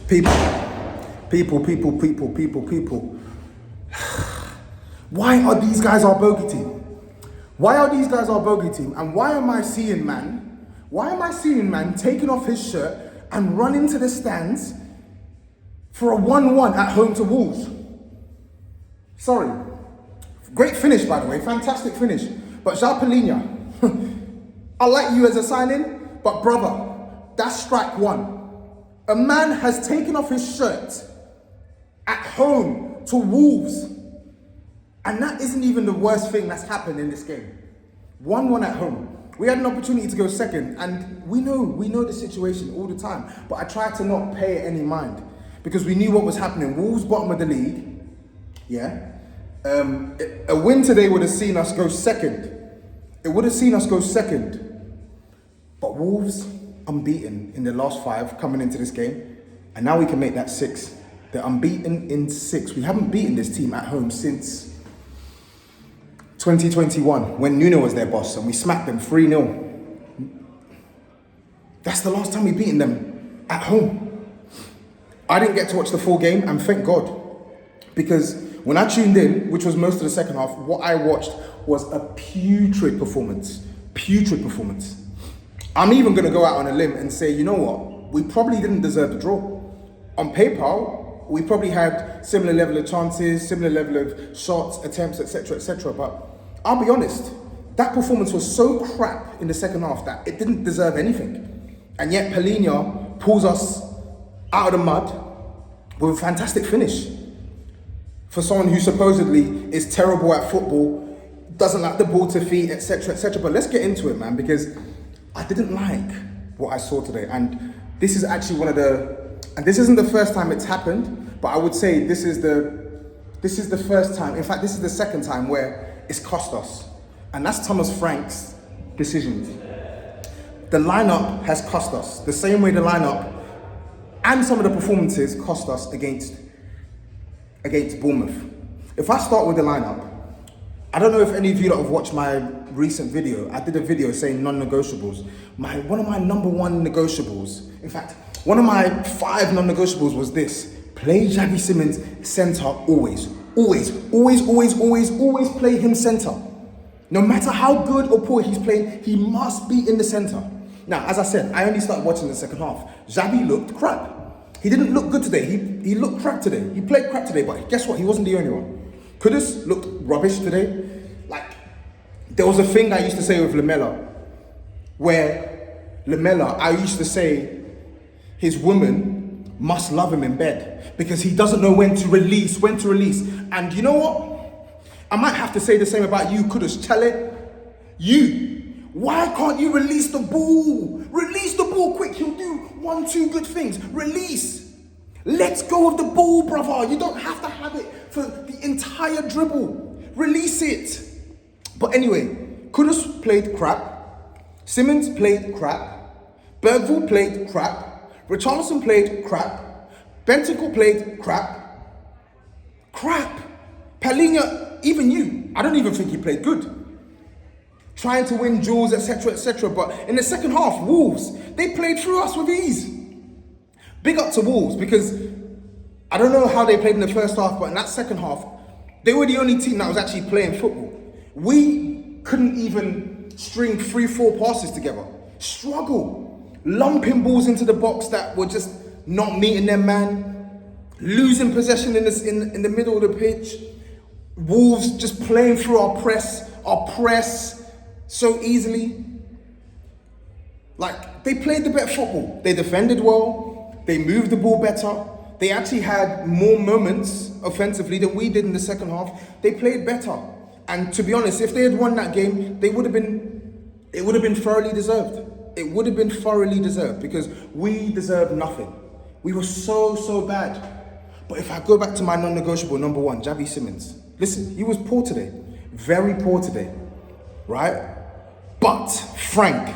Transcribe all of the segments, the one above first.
People, people. Why are these guys our bogey team? Why are these guys our bogey team? And why am I seeing man taking off his shirt and running to the stands for a 1-1 at home to Wolves? Sorry. Great finish, by the way. Fantastic finish. But Shambolic, I like you as a signing, but brother, that's strike one. A man has taken off his shirt at home to Wolves. And that isn't even the worst thing that's happened in this game. 1-1 at home. We had an opportunity to go second, and we know the situation all the time. But I tried to not pay it any mind because we knew what was happening. Wolves bottom of the league. Yeah. A win today would have seen us go second. It would have seen us go second. But Wolves unbeaten in the last 5 coming into this game. And now we can make that 6. They're unbeaten in 6. We haven't beaten this team at home since 2021 when Nuno was their boss and we smacked them 3-0. That's the last time we've beaten them at home. I didn't get to watch the full game, and thank God, because when I tuned in, which was most of the second half, what I watched was a putrid performance. I'm even going to go out on a limb and say, you know what? We probably didn't deserve the draw. On paper, we probably had similar level of chances, similar level of shots, attempts, etc. But I'll be honest, that performance was so crap in the second half that it didn't deserve anything. And yet Palhinha pulls us out of the mud with a fantastic finish. For someone who supposedly is terrible at football, doesn't like the ball to feet, etc. But let's get into it, man, because I didn't like what I saw today. And this is actually and this isn't the first time it's happened, but I would say this is the first time, in fact, this is the second time where it's cost us. And that's Thomas Frank's decisions. The lineup has cost us, the same way the lineup and some of the performances cost us against Bournemouth. If I start with the lineup, I don't know if any of you that have watched my recent video. I did a video saying non-negotiables. One of my number 1 negotiables, in fact, one of my 5 non-negotiables was this: play Xavi Simons centre always. Always play him centre. No matter how good or poor he's playing, he must be in the centre. Now, as I said, I only started watching the second half. Xavi looked crap. He didn't look good today. He looked crap today. He played crap today, but guess what? He wasn't the only one. Kudus looked rubbish today. Like, there was a thing I used to say with Lamela, where Lamela, I used to say his woman must love him in bed because he doesn't know when to release. And you know what? I might have to say the same about you, Kudus. Chale, why can't you release the ball? Release the ball quick. He'll do 1-2 good things. Release. Let's go of the ball, brother. You don't have to have it for the entire dribble. Release it. But anyway, Kudus played crap. Simons played crap. Bergvall played crap. Richarlison played crap. Bentancur played crap. Palhinha, even you, I don't even think he played good. Trying to win duels, etc. But in the second half, Wolves, they played through us with ease. Big up to Wolves, because I don't know how they played in the first half, but in that second half, they were the only team that was actually playing football. We couldn't even string 3-4 passes together. Struggle. Lumping balls into the box that were just not meeting their man. Losing possession in the middle of the pitch. Wolves just playing through our press so easily. Like, they played the better football. They defended well. They moved the ball better. They actually had more moments offensively than we did in the second half. They played better. And to be honest, if they had won that game, it would have been thoroughly deserved. It would have been thoroughly deserved because we deserved nothing. We were so bad. But if I go back to my non-negotiable number 1, Xavi Simons. Listen, he was poor today. Very poor today. Right? But, Frank,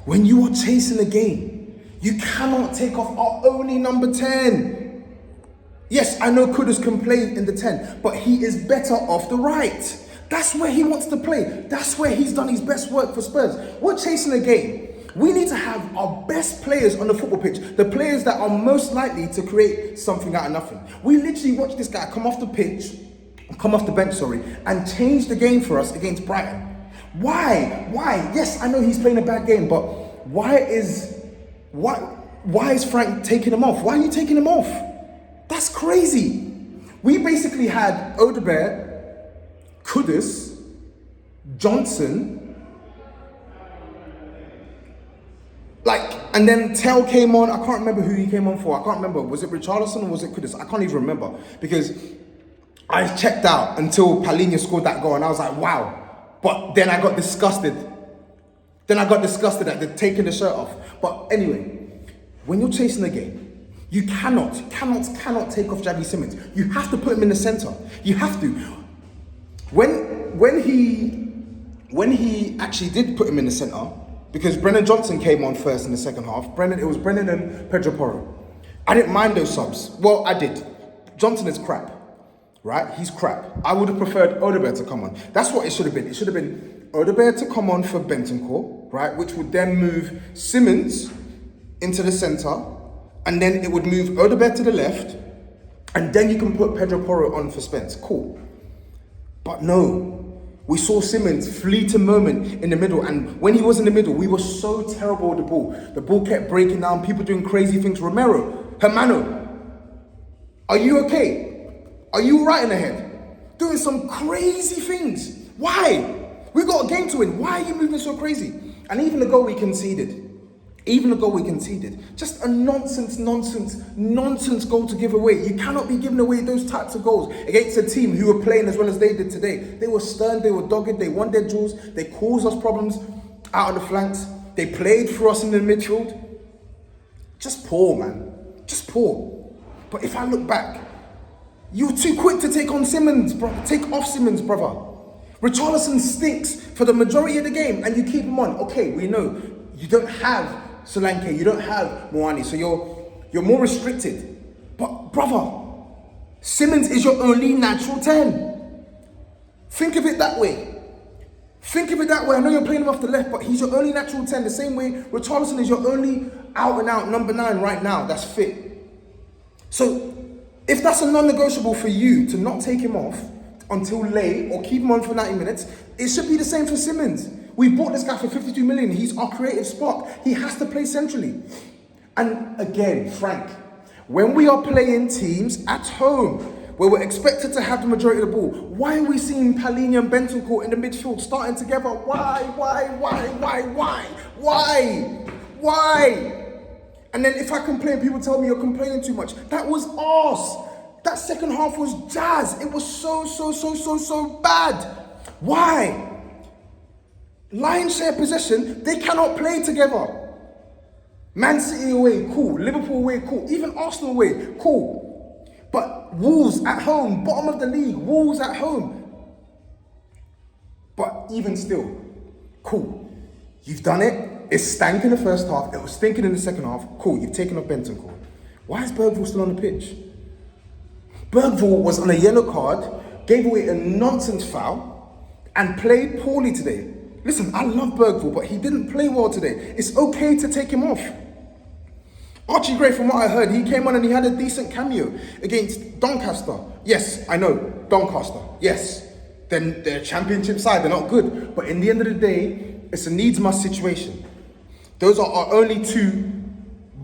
when you are chasing a game, you cannot take off our only number 10. Yes, I know Kudus can play in the 10, but he is better off the right. That's where he wants to play. That's where he's done his best work for Spurs. We're chasing a game. We need to have our best players on the football pitch, the players that are most likely to create something out of nothing. We literally watched this guy come off the bench, and change the game for us against Brighton. Why? Yes, I know he's playing a bad game, but why is Frank taking him off? Why are you taking him off? That's crazy. We basically had Odegaard, Kudus, Johnson, and then Tell came on. I can't remember who he came on for. I can't remember. Was it Richarlison or was it Kudus? I can't even remember because I checked out until Palhinha scored that goal and I was like, wow. But then I got disgusted. At the taking the shirt off. But anyway, when you're chasing the game, you cannot take off Xavi Simons. You have to put him in the centre. You have to. When he actually did put him in the centre, because Brennan Johnson came on first in the second half. It was Brennan and Pedro Porro. I didn't mind those subs. Well, I did. Johnson is crap, right? He's crap. I would have preferred Odegaard to come on. That's what it should have been. It should have been Odegaard to come on for Bentancur, right? Which would then move Simons into the centre, and then it would move Odegaard to the left, and then you can put Pedro Porro on for Spence. Cool. But no. We saw Simons fleeting moment in the middle, and when he was in the middle, we were so terrible with the ball. The ball kept breaking down, people doing crazy things. Hermano, are you okay? Are you all right in the head? Doing some crazy things. Why? We got a game to win. Why are you moving so crazy? And even the goal we conceded, just a nonsense goal to give away. You cannot be giving away those types of goals against a team who were playing as well as they did today. They were stern, they were dogged, they won their duels, they caused us problems out on the flanks, they played for us in the midfield. Just poor, man. Just poor. But if I look back, you were too quick to take on Simons, bro. Take off Simons, brother. Richarlison stinks for the majority of the game and you keep him on. Okay, we know you don't have Solanke, you don't have Moani, so you're more restricted. But brother, Simons is your only natural 10. Think of it that way. I know you're playing him off the left, but he's your only natural 10. The same way Richarlison is your only out and out number 9 right now that's fit. So if that's a non-negotiable for you to not take him off until late or keep him on for 90 minutes, it should be the same for Simons. We bought this guy for 52 million. He's our creative spark. He has to play centrally. And again, Frank, when we are playing teams at home, where we're expected to have the majority of the ball, why are we seeing Palhinha and Bentancur in the midfield starting together? Why? And then if I complain, people tell me you're complaining too much. That was arse. That second half was jazz. It was so bad. Why? Lion's share possession, they cannot play together. Man City away, cool. Liverpool away, cool. Even Arsenal away, cool. But Wolves at home, bottom of the league, Wolves at home. But even still, cool. You've done it. It stank in the first half. It was stinking in the second half. Cool, you've taken off Bentancur. Why is Bergvall still on the pitch? Bergvall was on a yellow card, gave away a nonsense foul, and played poorly today. Listen, I love Bergvall, but he didn't play well today. It's okay to take him off. Archie Gray, from what I heard, he came on and he had a decent cameo against Doncaster. Yes, I know, Doncaster. Yes, then they're a championship side, they're not good. But in the end of the day, it's a needs-must situation. Those are our only 2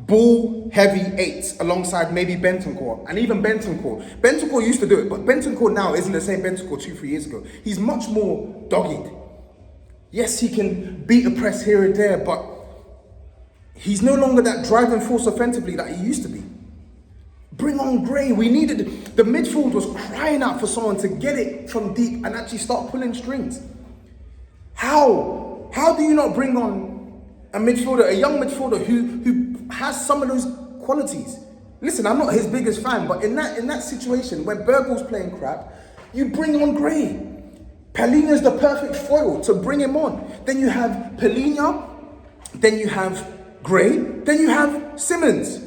ball-heavy 8s alongside maybe Bentancur. And even Bentancur. Bentancur used to do it, but Bentancur now isn't the same Bentancur 2-3 years ago. He's much more dogged. Yes, he can beat a press here and there, but he's no longer that driving force offensively that he used to be. Bring on Gray. We needed, the midfield was crying out for someone to get it from deep and actually start pulling strings. How do you not bring on a midfielder, a young midfielder who has some of those qualities? Listen, I'm not his biggest fan, but in that situation, when Bergvall's playing crap, you bring on Gray. Palhinha is the perfect foil to bring him on. Then you have Palhinha, then you have Gray, then you have Simons.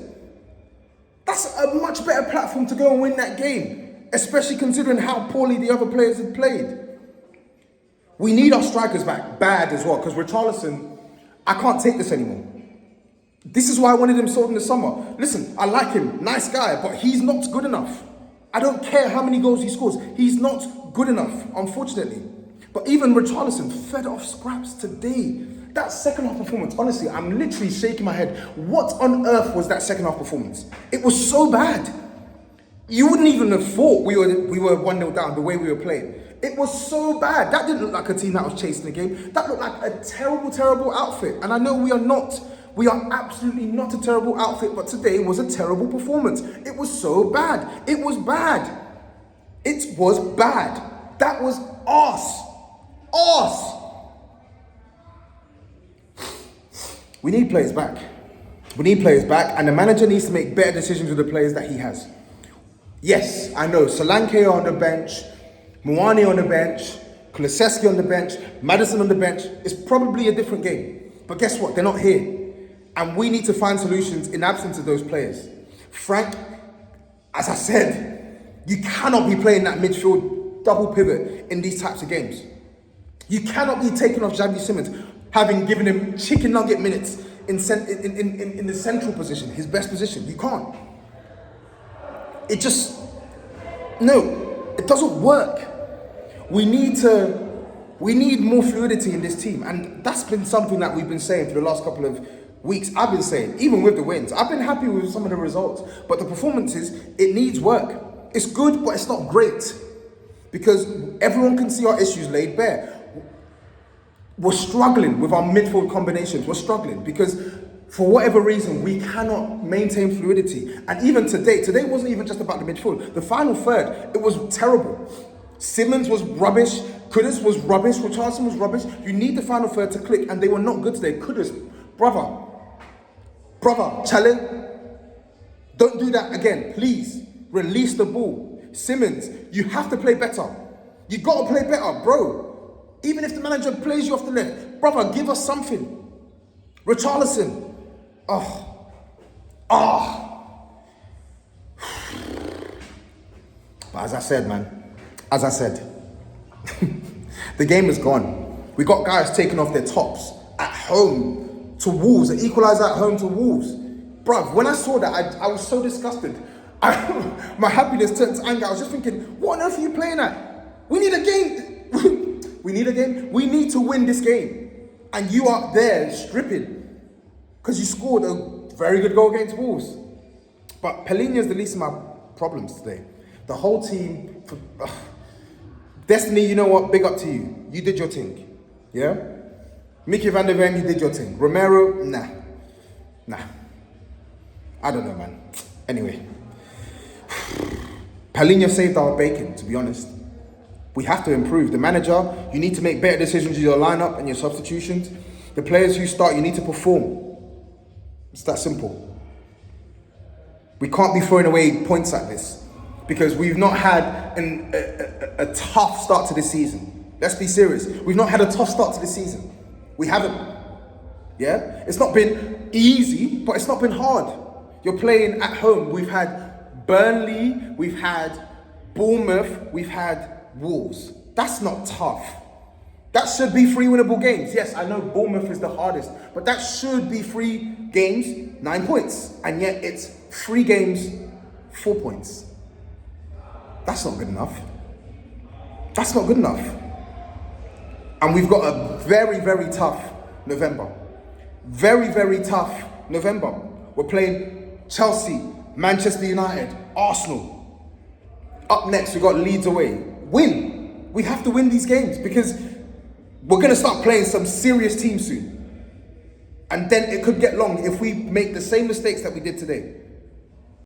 That's a much better platform to go and win that game, especially considering how poorly the other players have played. We need our strikers back bad as well, because Richarlison, I can't take this anymore. This is why I wanted him sold in the summer. Listen, I like him, nice guy, but he's not good enough. I don't care how many goals he scores. He's not good enough, unfortunately. But even Richarlison fed off scraps today. That second half performance, honestly, I'm literally shaking my head. What on earth was that second half performance? It was so bad. You wouldn't even have thought we were 1-0 down the way we were playing. It was so bad. That didn't look like a team that was chasing the game. That looked like a terrible, terrible outfit. And I know we are not. We are absolutely not a terrible outfit, but today was a terrible performance. It was so bad. It was bad. It was bad. That was arse. Arse. We need players back. We need players back, and the manager needs to make better decisions with the players that he has. Yes, I know, Solanke on the bench, Muani on the bench, Kulusevski on the bench, Maddison on the bench. It's probably a different game. But guess what? They're not here. And we need to find solutions in absence of those players. Frank, as I said, you cannot be playing that midfield double pivot in these types of games. You cannot be taking off Xavi Simons, having given him chicken nugget minutes in the central position, his best position. You can't. It just, no, it doesn't work. We need more fluidity in this team. And that's been something that we've been saying for the last couple of weeks. I've been saying, even with the wins, I've been happy with some of the results. But the performances, it needs work. It's good, but it's not great. Because everyone can see our issues laid bare. We're struggling with our midfield combinations. We're struggling because for whatever reason, we cannot maintain fluidity. And even today wasn't even just about the midfield. The final third, it was terrible. Simmons was rubbish. Kudus was rubbish. Richarlison was rubbish. You need the final third to click, and they were not good today. Kudus, brother, challenge. Don't do that again, please. Release the ball. Simmons, you have to play better. You got to play better, bro. Even if the manager plays you off the left, brother, give us something. Richarlison. But as I said, the game is gone. We got guys taking off their tops at home to Wolves, an equaliser at home to Wolves. Bruv, when I saw that, I was so disgusted. My happiness turned to anger. I was just thinking, what on earth are you playing at? We need a game. We need a game. We need to win this game. And you are there stripping because you scored a very good goal against Wolves. But Palhinha is the least of my problems today. The whole team, Destiny, you know what? Big up to you. You did your thing. Yeah? Mickey van der Ven, you did your thing. Romero, nah. I don't know, man. Anyway. Palhinha saved our bacon, to be honest. We have to improve. The manager, you need to make better decisions with your lineup and your substitutions. The players who start, you need to perform. It's that simple. We can't be throwing away points like this because we've not had a tough start to the season. Let's be serious. We've not had a tough start to the season. We haven't. Yeah? It's not been easy, but it's not been hard. You're playing at home. We've had Burnley, we've had Bournemouth, we've had Wolves. That's not tough. That should be 3 winnable games. Yes, I know Bournemouth is the hardest, but that should be 3 games, 9 points. And yet it's 3 games, 4 points. That's not good enough. That's not good enough. And we've got a very, very tough November. Very, very tough November. We're playing Chelsea, Manchester United, Arsenal. Up next, we've got Leeds away. Win. We have to win these games because we're going to start playing some serious teams soon. And then it could get long if we make the same mistakes that we did today.